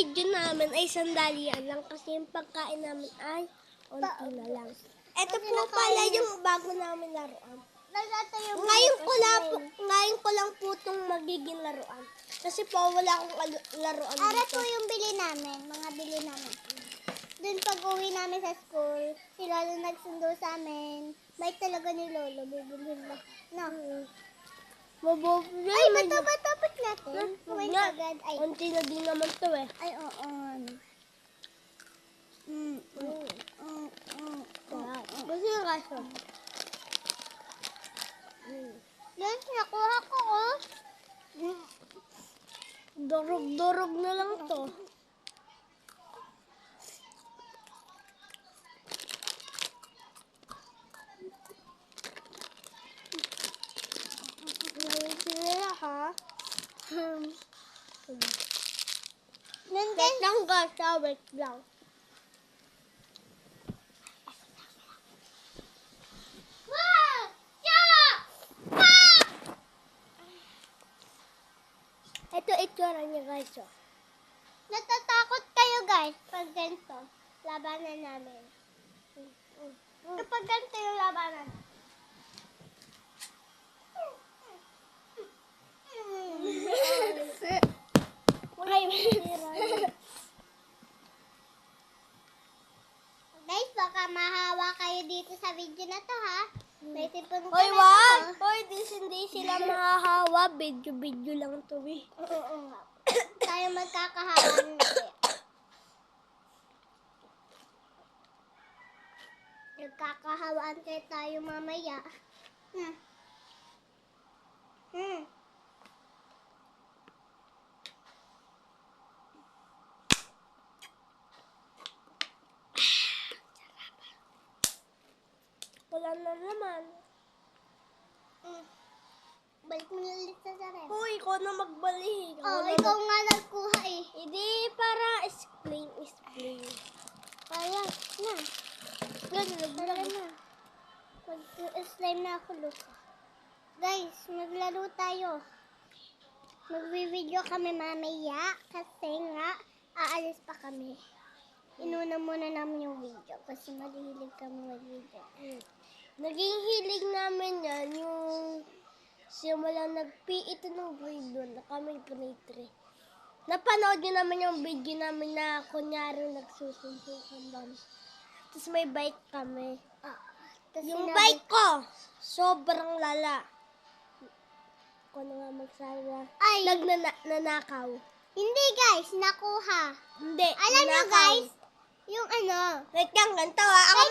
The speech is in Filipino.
video namin ay sandalian lang kasi yung pagkain namin ay onti na lang. Ito po pala yung bago namin laruan. Ngayon ko lang po itong magiging laruan. Kasi po wala akong laruan dito. Ara po yung bili namin, mga bili namin. Doon pag uwi namin sa school, si Lolo nagsundo sa amin. May talaga ni Lolo, bibilhin lahat. No? Ay, ba't natin? Wait agad. Ay, onti na din naman to eh. ay, oo. Kasi yung kaso. Yan, nakuha ko, oh. Durog-durog na lang to. Ngayon sila ha. Wait lang guys, wait lang. Wow! Ito itsura niya guys. Oh. Natatakot kayo, guys, pag ganito. Labanan namin. Kapag ganito yung labanan. Guys, baka mahawa kayo dito sa video na to, ha? May tipon ko Hoy, na wag! to. Hoy, hindi sila mahahawa. Video lang to eh. Oo nga. Tayo magkakahawan na. Nagkakahawaan kayo tayo mamaya. Wala na naman. Balik mo na ulit sa sarap. Hoy, ikaw na magbalik. Oh, ikaw nga nagkuha eh. Hindi, para explain. Kaya na. Tara na. Mag-slime na ako, Luka. Guys, maglaro tayo. Magvi-video kami mamaya kasi nga aalis pa kami. Inuna muna namin yung video kasi mahilig kami mag-video. Naging hilig namin yan yung simula nag-PE ito ng grade 1 na kami grade 3. Napanood nyo naman yung video namin na kunyari nagsusuntukan doon. Tapos may bike kami. Yung bike ko, sobrang lala. Ako na nga magsawa. Ay! Nanakaw. Hindi guys, nakuha. Hindi, Alam nyo nanakaw. guys, yung ano. Wait lang, ganito ha. Ako